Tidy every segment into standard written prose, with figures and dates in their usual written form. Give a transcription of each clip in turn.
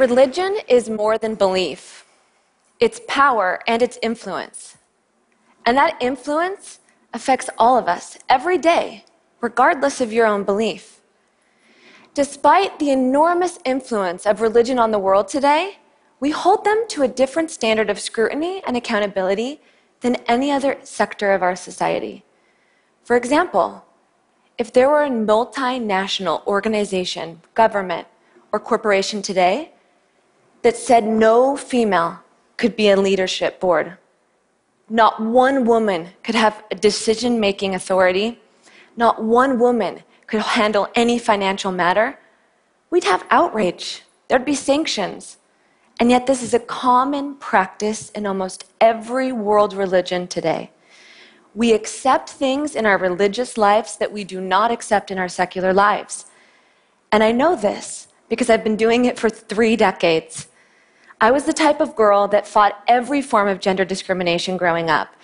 Religion is more than belief. It's power and it's influence. And that influence affects all of us every day, regardless of your own belief. Despite the enormous influence of religion on the world today, we hold them to a different standard of scrutiny and accountability than any other sector of our society. For example, if there were a multinational organization, government, or corporation today that said no female could be a leadership board, not one woman could have a decision-making authority, not one woman could handle any financial matter, we'd have outrage. There'd be sanctions. And yet this is a common practice in almost every world religion today. We accept things in our religious lives that we do not accept in our secular lives. And I know this because I've been doing it for 3 decades. I was the type of girl that fought every form of gender discrimination growing up.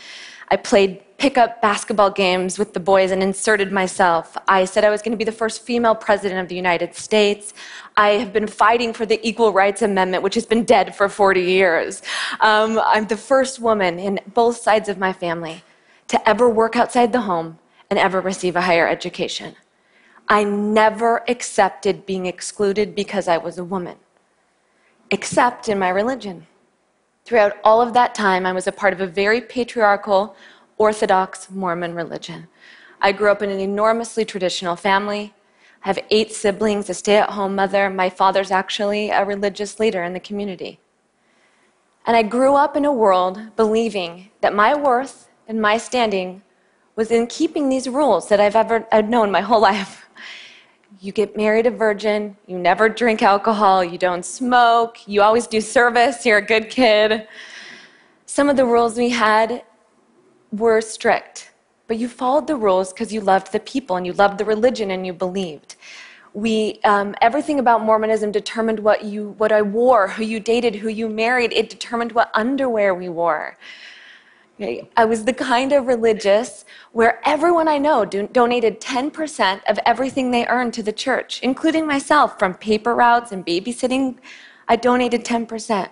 I played pickup basketball games with the boys and inserted myself. I said I was going to be the first female president of the United States. I have been fighting for the Equal Rights Amendment, which has been dead for 40 years. I'm the first woman in both sides of my family to ever work outside the home and ever receive a higher education. I never accepted being excluded because I was a woman, except in my religion. Throughout all of that time, I was a part of a very patriarchal, Orthodox Mormon religion. I grew up in an enormously traditional family. I have 8 siblings, a stay-at-home mother. My father's actually a religious leader in the community. And I grew up in a world believing that my worth and my standing was in keeping these rules that I've known my whole life. You get married a virgin, you never drink alcohol, you don't smoke, you always do service, you're a good kid. Some of the rules we had were strict, but you followed the rules because you loved the people and you loved the religion and you believed. Everything about Mormonism determined what I wore, who you dated, who you married. It determined what underwear we wore. I was the kind of religious where everyone I know donated 10% of everything they earned to the church, including myself, from paper routes and babysitting. I donated 10%.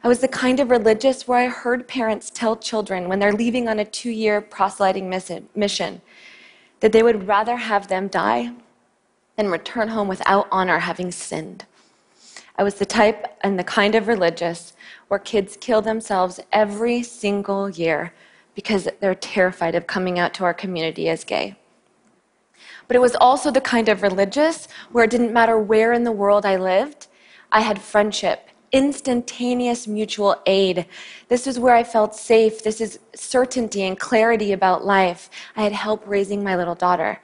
I was the kind of religious where I heard parents tell children when they're leaving on a 2-year proselyting mission that they would rather have them die than return home without honor, having sinned. I was the type and the kind of religious where kids kill themselves every single year because they're terrified of coming out to our community as gay. But it was also the kind of religious where it didn't matter where in the world I lived, I had friendship, instantaneous mutual aid. This is where I felt safe. This is certainty and clarity about life. I had help raising my little daughter.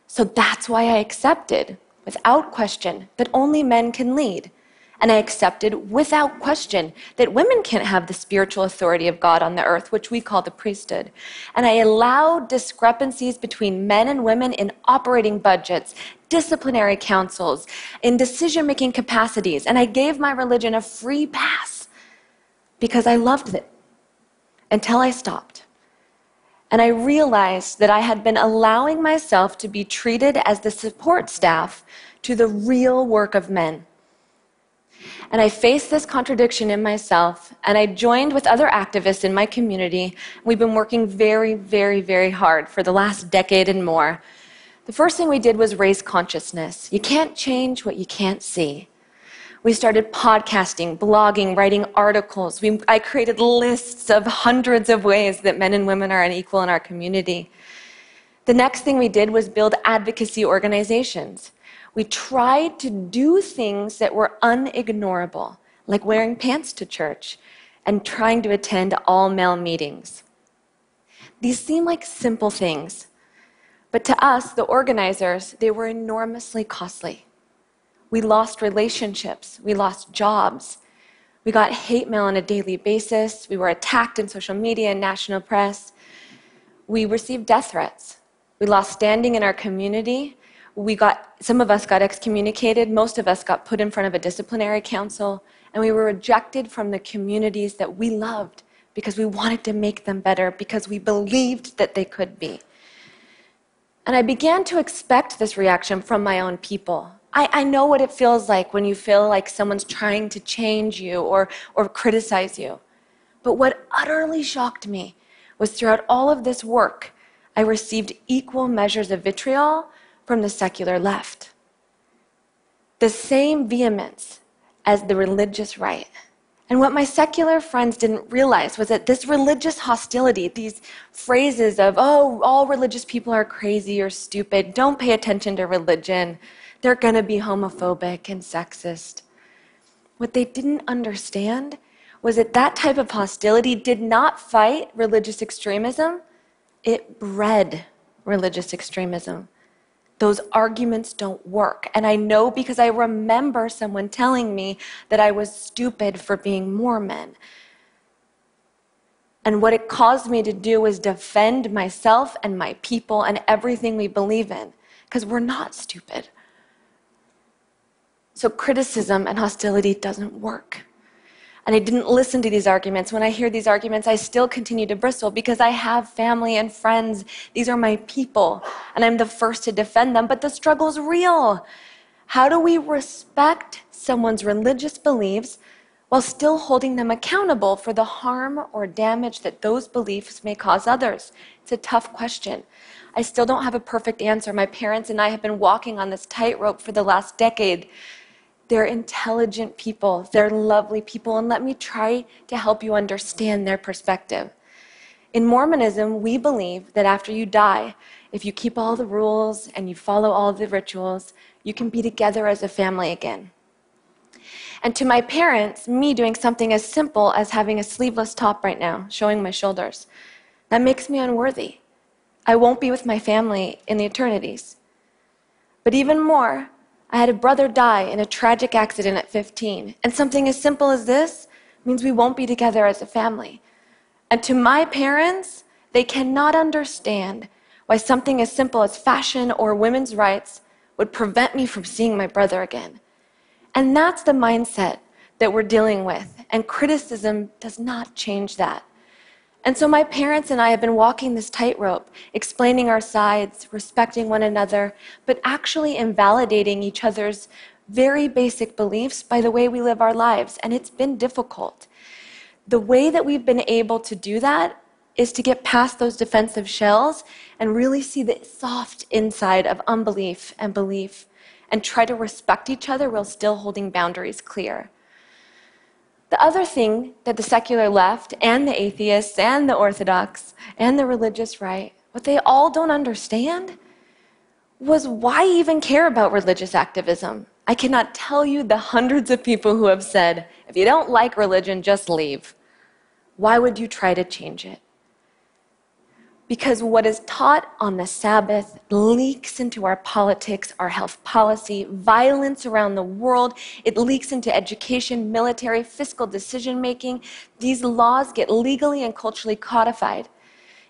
So that's why I accepted, without question, that only men can lead. And I accepted without question that women can't have the spiritual authority of God on the earth, which we call the priesthood. And I allowed discrepancies between men and women in operating budgets, disciplinary councils, in decision-making capacities. And I gave my religion a free pass because I loved it until I stopped. And I realized that I had been allowing myself to be treated as the support staff to the real work of men. And I faced this contradiction in myself, and I joined with other activists in my community. We've been working very, very, very hard for the last decade and more. The first thing we did was raise consciousness. You can't change what you can't see. We started podcasting, blogging, writing articles. I created lists of hundreds of ways that men and women are unequal in our community. The next thing we did was build advocacy organizations. We tried to do things that were unignorable, like wearing pants to church and trying to attend all-male meetings. These seem like simple things, but to us, the organizers, they were enormously costly. We lost relationships, we lost jobs, we got hate mail on a daily basis, we were attacked in social media and national press, we received death threats, we lost standing in our community. Some of us got excommunicated, most of us got put in front of a disciplinary council, and we were rejected from the communities that we loved because we wanted to make them better, because we believed that they could be. And I began to expect this reaction from my own people. I know what it feels like when you feel like someone's trying to change you or criticize you. But what utterly shocked me was throughout all of this work, I received equal measures of vitriol from the secular left. The same vehemence as the religious right. And what my secular friends didn't realize was that this religious hostility, these phrases of, oh, all religious people are crazy or stupid, don't pay attention to religion, they're going to be homophobic and sexist. What they didn't understand was that that type of hostility did not fight religious extremism, it bred religious extremism. Those arguments don't work. And I know because I remember someone telling me that I was stupid for being Mormon. And what it caused me to do was defend myself and my people and everything we believe in, because we're not stupid. So criticism and hostility doesn't work. And I didn't listen to these arguments. When I hear these arguments, I still continue to bristle because I have family and friends. These are my people, and I'm the first to defend them, but the struggle's real. How do we respect someone's religious beliefs while still holding them accountable for the harm or damage that those beliefs may cause others? It's a tough question. I still don't have a perfect answer. My parents and I have been walking on this tightrope for the last decade. They're intelligent people, they're lovely people, and let me try to help you understand their perspective. In Mormonism, we believe that after you die, if you keep all the rules and you follow all the rituals, you can be together as a family again. And to my parents, me doing something as simple as having a sleeveless top right now, showing my shoulders, that makes me unworthy. I won't be with my family in the eternities. But even more, I had a brother die in a tragic accident at 15, and something as simple as this means we won't be together as a family. And to my parents, they cannot understand why something as simple as fashion or women's rights would prevent me from seeing my brother again. And that's the mindset that we're dealing with, and criticism does not change that. And so my parents and I have been walking this tightrope, explaining our sides, respecting one another, but actually invalidating each other's very basic beliefs by the way we live our lives, and it's been difficult. The way that we've been able to do that is to get past those defensive shells and really see the soft inside of unbelief and belief and try to respect each other while still holding boundaries clear. The other thing that the secular left and the atheists and the orthodox and the religious right, what they all don't understand was why even care about religious activism? I cannot tell you the hundreds of people who have said, if you don't like religion, just leave. Why would you try to change it? Because what is taught on the Sabbath leaks into our politics, our health policy, violence around the world. It leaks into education, military, fiscal decision-making. These laws get legally and culturally codified.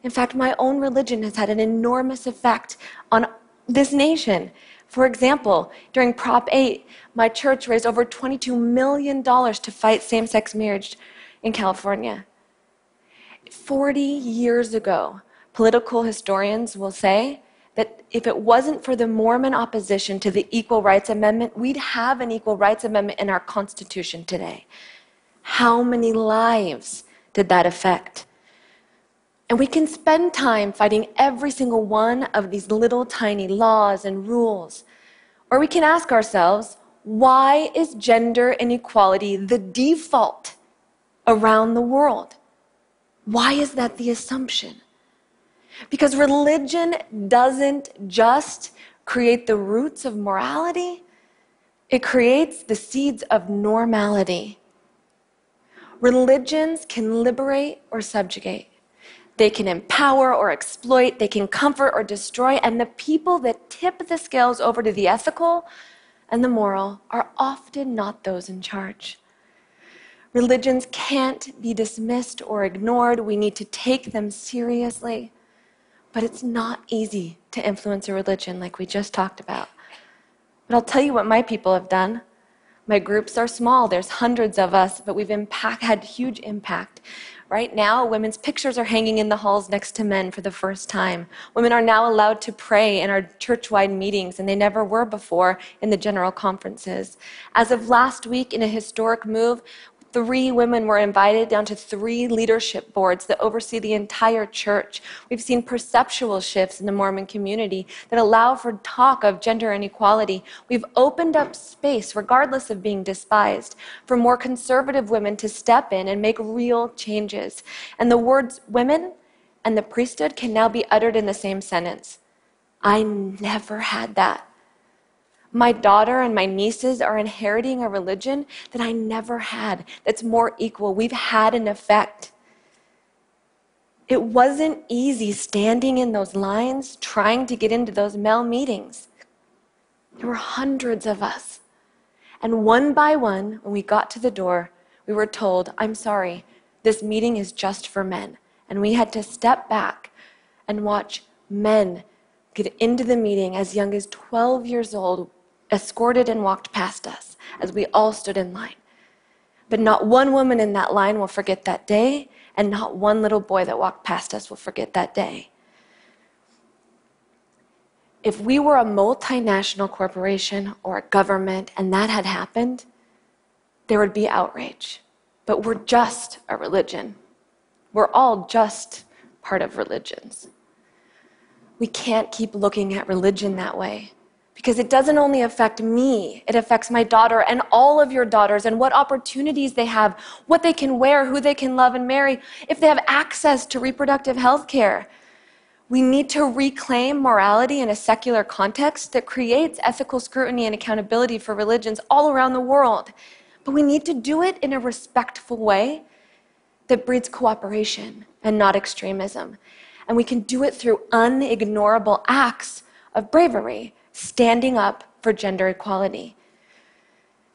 In fact, my own religion has had an enormous effect on this nation. For example, during Prop 8, my church raised over $22 million to fight same-sex marriage in California. 40 years ago, political historians will say that if it wasn't for the Mormon opposition to the Equal Rights Amendment, we'd have an Equal Rights Amendment in our Constitution today. How many lives did that affect? And we can spend time fighting every single one of these little tiny laws and rules. Or we can ask ourselves, why is gender inequality the default around the world? Why is that the assumption? Because religion doesn't just create the roots of morality, it creates the seeds of normality. Religions can liberate or subjugate. They can empower or exploit, they can comfort or destroy, and the people that tip the scales over to the ethical and the moral are often not those in charge. Religions can't be dismissed or ignored. We need to take them seriously. But it's not easy to influence a religion like we just talked about. But I'll tell you what my people have done. My groups are small. There's hundreds of us, but we've had huge impact. Right now, women's pictures are hanging in the halls next to men for the first time. Women are now allowed to pray in our church-wide meetings, and they never were before in the general conferences. As of last week, in a historic move, 3 women were invited down to 3 leadership boards that oversee the entire church. We've seen perceptual shifts in the Mormon community that allow for talk of gender inequality. We've opened up space, regardless of being despised, for more conservative women to step in and make real changes. And the words women and the priesthood can now be uttered in the same sentence. I never had that. My daughter and my nieces are inheriting a religion that I never had, that's more equal. We've had an effect. It wasn't easy standing in those lines, trying to get into those male meetings. There were hundreds of us. And one by one, when we got to the door, we were told, I'm sorry, this meeting is just for men. And we had to step back and watch men get into the meeting as young as 12 years old, escorted and walked past us as we all stood in line. But not one woman in that line will forget that day, and not one little boy that walked past us will forget that day. If we were a multinational corporation or a government and that had happened, there would be outrage. But we're just a religion. We're all just part of religions. We can't keep looking at religion that way. Because it doesn't only affect me, it affects my daughter and all of your daughters and what opportunities they have, what they can wear, who they can love and marry, if they have access to reproductive health care. We need to reclaim morality in a secular context that creates ethical scrutiny and accountability for religions all around the world. But we need to do it in a respectful way that breeds cooperation and not extremism. And we can do it through unignorable acts of bravery, standing up for gender equality.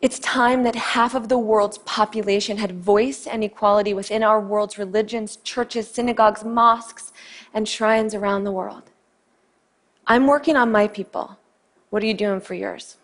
It's time that half of the world's population had voice and equality within our world's religions, churches, synagogues, mosques, and shrines around the world. I'm working on my people. What are you doing for yours?